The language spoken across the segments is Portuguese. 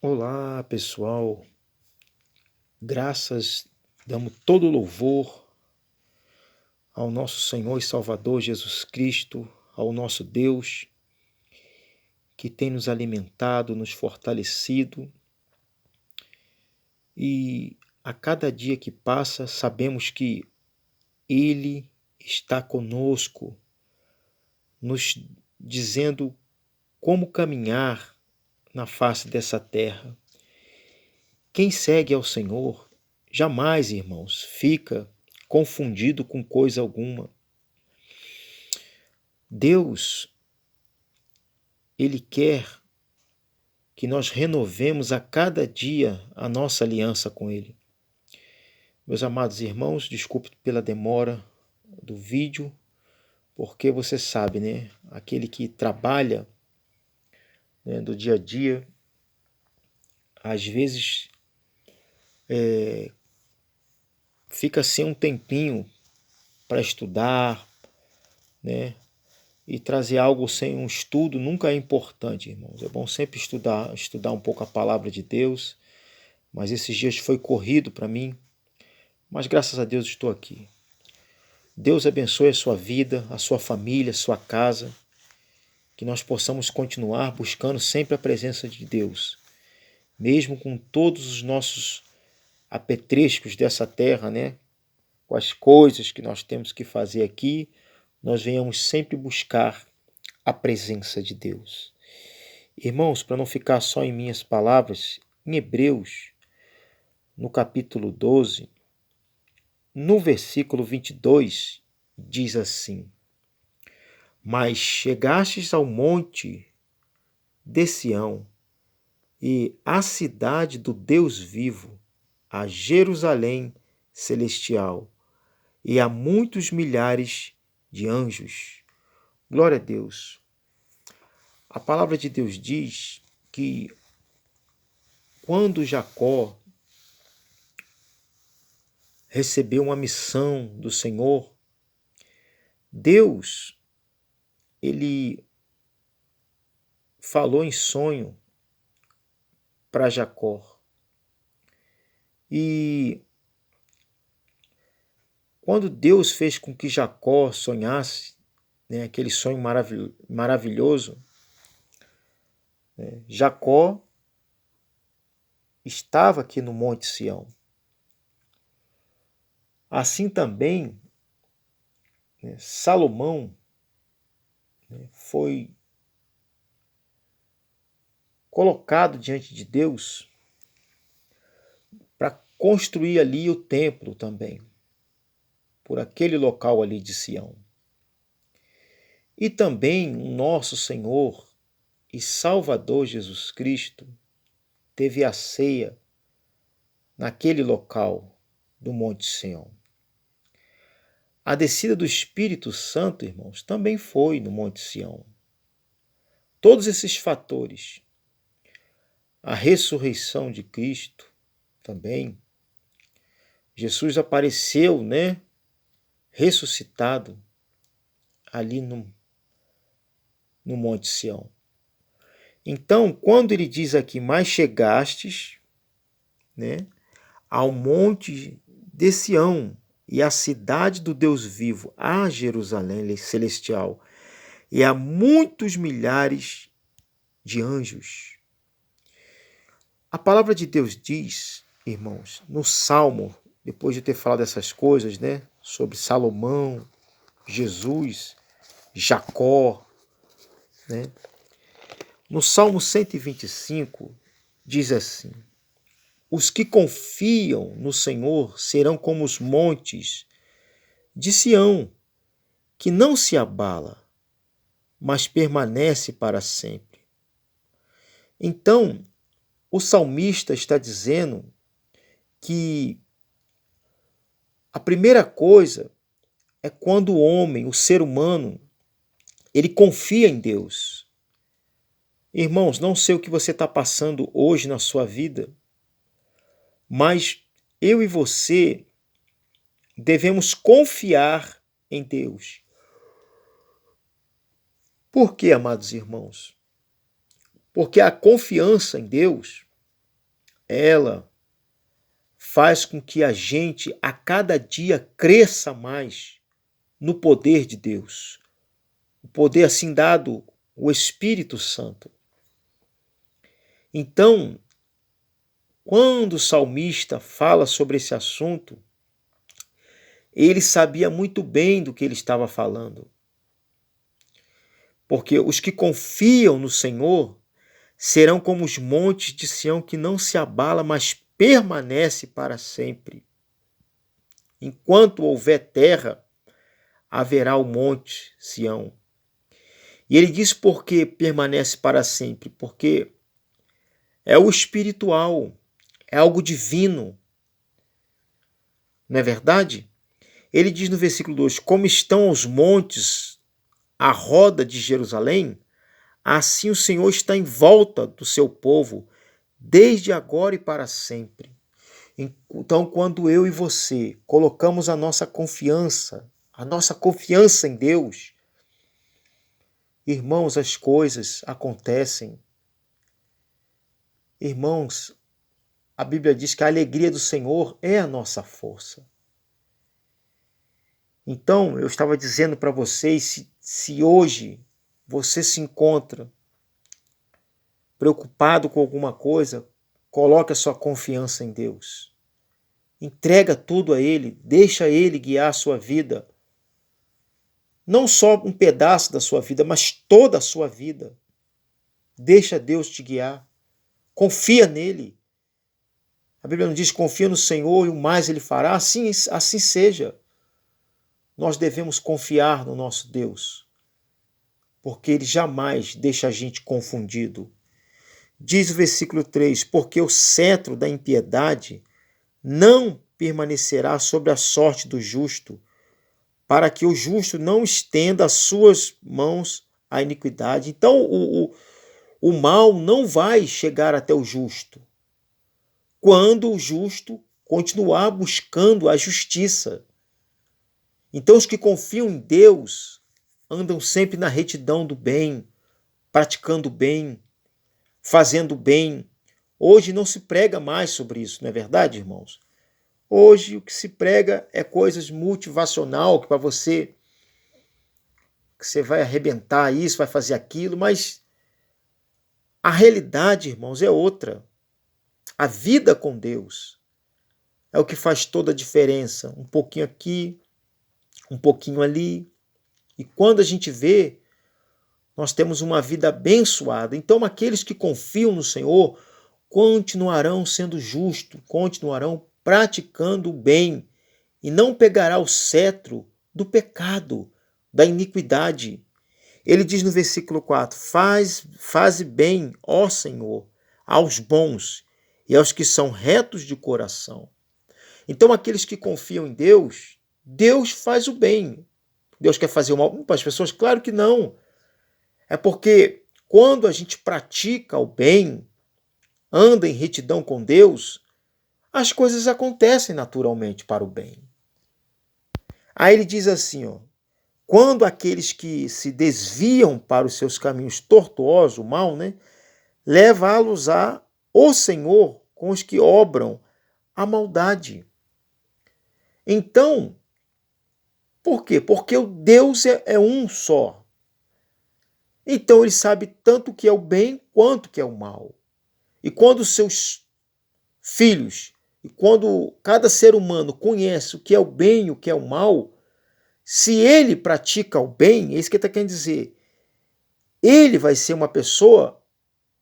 Olá, pessoal. Graças, damos todo louvor ao nosso Senhor e Salvador Jesus Cristo, ao nosso Deus, que tem nos alimentado, nos fortalecido. E a cada dia que passa, sabemos que Ele está conosco, nos dizendo como caminhar na face dessa terra. Quem segue ao Senhor jamais, irmãos, fica confundido com coisa alguma. Deus, Ele quer que nós renovemos a cada dia a nossa aliança com Ele. Meus amados irmãos, desculpe pela demora do vídeo, porque você sabe, né? Aquele que trabalha, né, do dia a dia, às vezes fica sem um tempinho para estudar, né? E trazer algo sem um estudo nunca é importante, irmãos. É bom sempre estudar um pouco a palavra de Deus, mas esses dias foi corrido para mim, mas graças a Deus estou aqui. Deus abençoe a sua vida, a sua família, a sua casa, que nós possamos continuar buscando sempre a presença de Deus, mesmo com todos os nossos apetrechos dessa terra, né? Com as coisas que nós temos que fazer aqui, nós venhamos sempre buscar a presença de Deus. Irmãos, para não ficar só em minhas palavras, em Hebreus, no capítulo 12, no versículo 22, diz assim: Mas chegastes ao monte de Sião e à cidade do Deus vivo, a Jerusalém celestial, e a muitos milhares de anjos. Glória a Deus. A palavra de Deus diz que quando Jacó recebeu uma missão do Senhor, Deus, ele falou em sonho para Jacó. E quando Deus fez com que Jacó sonhasse, né, aquele sonho maravilhoso, né, Jacó estava aqui no Monte Sião. Assim também, né, Salomão, né, foi colocado diante de Deus para construir ali o templo também, por aquele local ali de Sião. E também o nosso Senhor e Salvador Jesus Cristo teve a ceia naquele local do Monte Sião. A descida do Espírito Santo, irmãos, também foi no Monte Sião. Todos esses fatores, a ressurreição de Cristo também, Jesus apareceu, né, ressuscitado ali no Monte Sião. Então, quando ele diz aqui, mas chegastes, né, ao monte de Sião e à cidade do Deus vivo, a Jerusalém celestial, e a muitos milhares de anjos. A palavra de Deus diz, irmãos, no Salmo, depois de ter falado essas coisas, né, sobre Salomão, Jesus, Jacó, né, no Salmo 125, diz assim: Os que confiam no Senhor serão como os montes de Sião, que não se abala, mas permanece para sempre. Então, o salmista está dizendo que a primeira coisa é quando o homem, o ser humano, ele confia em Deus. Irmãos, não sei o que você está passando hoje na sua vida, mas eu e você devemos confiar em Deus. Por quê, amados irmãos? Porque a confiança em Deus ela faz com que a gente a cada dia cresça mais no poder de Deus. O poder assim dado, o Espírito Santo. Então, quando o salmista fala sobre esse assunto, ele sabia muito bem do que ele estava falando. Porque os que confiam no Senhor serão como os montes de Sião que não se abala, mas permanece para sempre. Enquanto houver terra, haverá o monte Sião. E ele diz por que permanece para sempre, porque é o espiritual, é algo divino. Não é verdade? Ele diz no versículo 2, como estão os montes à roda de Jerusalém, assim o Senhor está em volta do seu povo, desde agora e para sempre. Então, quando eu e você colocamos a nossa confiança em Deus, irmãos, as coisas acontecem. Irmãos, a Bíblia diz que a alegria do Senhor é a nossa força. Então, eu estava dizendo para vocês, se hoje você se encontra preocupado com alguma coisa, coloque a sua confiança em Deus. Entrega tudo a Ele, deixa Ele guiar a sua vida. Não só um pedaço da sua vida, mas toda a sua vida. Deixa Deus te guiar. Confia nele. A Bíblia não diz confia no Senhor e o mais Ele fará. Assim seja. Nós devemos confiar no nosso Deus, porque Ele jamais deixa a gente confundido. Diz o versículo 3, porque o cetro da impiedade não permanecerá sobre a sorte do justo, para que o justo não estenda as suas mãos à iniquidade. Então, o mal não vai chegar até o justo, quando o justo continuar buscando a justiça. Então, os que confiam em Deus andam sempre na retidão do bem, praticando o bem, fazendo o bem. Hoje não se prega mais sobre isso, não é verdade, irmãos? Hoje o que se prega é coisas motivacional, que para você, que você vai arrebentar isso, vai fazer aquilo, mas a realidade, irmãos, é outra. A vida com Deus é o que faz toda a diferença. Um pouquinho aqui, um pouquinho ali. E quando a gente vê, nós temos uma vida abençoada. Então, aqueles que confiam no Senhor continuarão sendo justos, continuarão praticando o bem e não pegará o cetro do pecado, da iniquidade. Ele diz no versículo 4, faze bem, ó Senhor, aos bons e aos que são retos de coração. Então, aqueles que confiam em Deus, Deus faz o bem. Deus quer fazer o mal para as pessoas? Claro que não. É porque quando a gente pratica o bem, anda em retidão com Deus, as coisas acontecem naturalmente para o bem. Aí ele diz assim, ó, quando aqueles que se desviam para os seus caminhos tortuosos, o mal, né, leva-los a o Senhor com os que obram a maldade. Então, por quê? Porque o Deus é um só. Então ele sabe tanto o que é o bem quanto o que é o mal. E quando os seus filhos, e quando cada ser humano conhece o que é o bem e o que é o mal, se ele pratica o bem, é isso que ele está querendo dizer, ele vai ser uma pessoa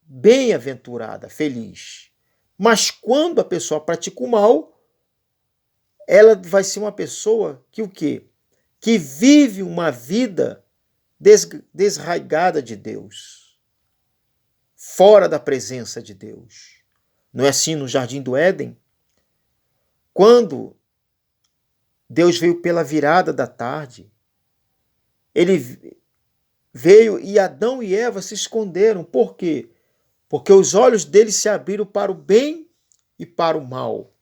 bem-aventurada, feliz. Mas quando a pessoa pratica o mal, ela vai ser uma pessoa que o quê? Que vive uma vida desraigada de Deus, fora da presença de Deus. Não é assim no Jardim do Éden? Quando Deus veio pela virada da tarde, ele veio e Adão e Eva se esconderam. Por quê? Porque os olhos deles se abriram para o bem e para o mal.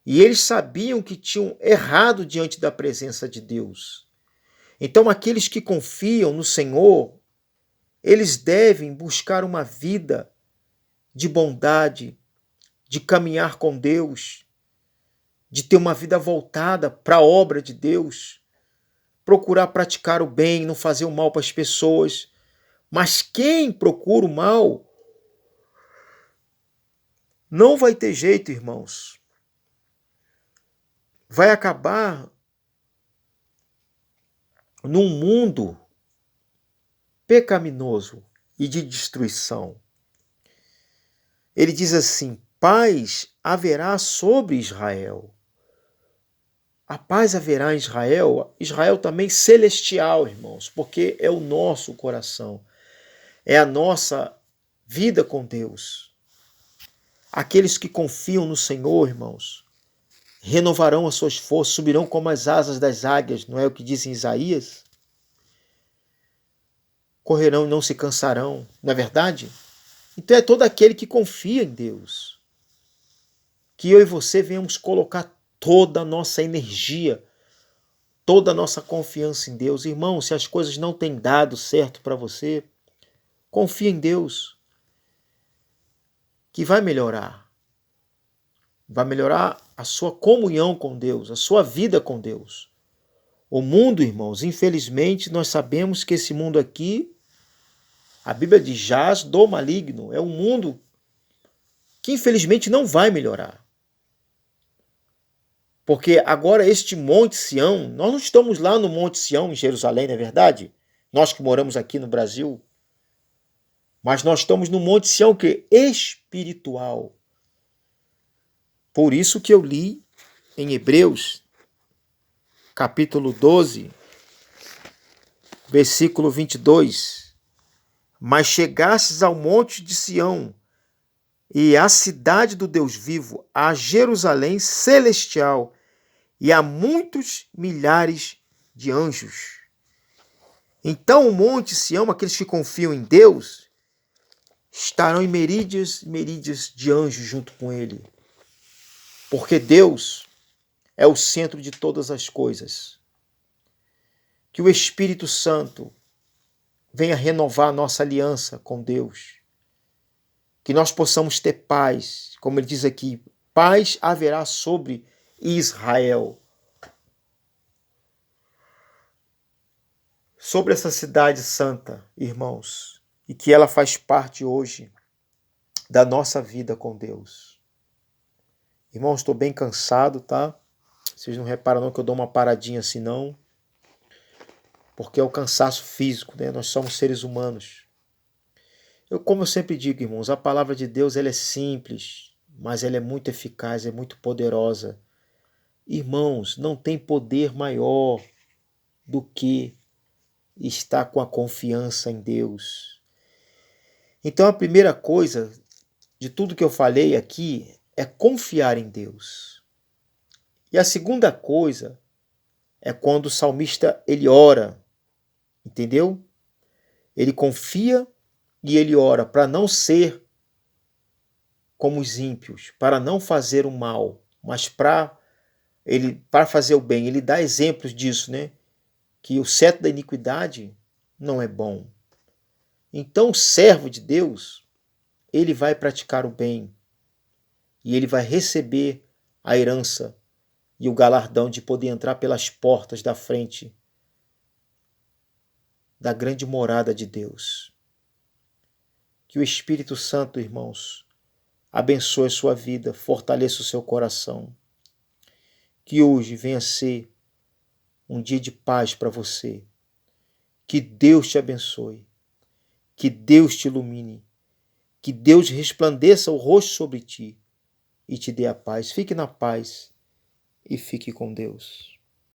E eles sabiam que tinham errado diante da presença de Deus. Então, aqueles que confiam no Senhor, eles devem buscar uma vida de bondade, de caminhar com Deus, de ter uma vida voltada para a obra de Deus, procurar praticar o bem, não fazer o mal para as pessoas. Mas quem procura o mal não vai ter jeito, irmãos. Vai acabar num mundo pecaminoso e de destruição. Ele diz assim: paz haverá sobre Israel. A paz haverá em Israel, Israel também celestial, irmãos, porque é o nosso coração, é a nossa vida com Deus. Aqueles que confiam no Senhor, irmãos, renovarão as suas forças, subirão como as asas das águias, não é o que diz em Isaías? Correrão e não se cansarão, não é verdade? Então é todo aquele que confia em Deus. Que eu e você venhamos colocar toda a nossa energia, toda a nossa confiança em Deus. Irmão, se as coisas não têm dado certo para você, confia em Deus, que vai melhorar. Vai melhorar a sua comunhão com Deus, a sua vida com Deus. O mundo, irmãos, infelizmente, nós sabemos que esse mundo aqui, a Bíblia diz, jaz do maligno. É um mundo que infelizmente não vai melhorar. Porque agora este Monte Sião, nós não estamos lá no Monte Sião, em Jerusalém, não é verdade? Nós que moramos aqui no Brasil. Mas nós estamos no Monte Sião, que é espiritual. Por isso que eu li em Hebreus, capítulo 12, versículo 22. Mas chegastes ao Monte de Sião, e à cidade do Deus vivo, a Jerusalém celestial, e a muitos milhares de anjos. Então o Monte Sião, aqueles que confiam em Deus, estarão em merídias e merídias de anjos junto com ele. Porque Deus é o centro de todas as coisas. Que o Espírito Santo venha renovar a nossa aliança com Deus. Que nós possamos ter paz, como ele diz aqui, paz haverá sobre Israel. Sobre essa cidade santa, irmãos, e que ela faz parte hoje da nossa vida com Deus. Irmãos, estou bem cansado, tá? Vocês não reparam não que eu dou uma paradinha assim não, porque é o cansaço físico, né? Nós somos seres humanos. Como eu sempre digo, irmãos, a palavra de Deus ela é simples, mas ela é muito eficaz, é muito poderosa. Irmãos, não tem poder maior do que estar com a confiança em Deus. Então a primeira coisa de tudo que eu falei aqui é confiar em Deus. E a segunda coisa é quando o salmista ele ora, entendeu? Ele confia e ele ora para não ser como os ímpios, para não fazer o mal, mas para fazer o bem. Ele dá exemplos disso, né? Que o cetro da iniquidade não é bom. Então o servo de Deus, ele vai praticar o bem e ele vai receber a herança e o galardão de poder entrar pelas portas da frente da grande morada de Deus. Que o Espírito Santo, irmãos, abençoe a sua vida, fortaleça o seu coração. Que hoje venha ser um dia de paz para você. Que Deus te abençoe. Que Deus te ilumine. Que Deus resplandeça o rosto sobre ti e te dê a paz. Fique na paz e fique com Deus.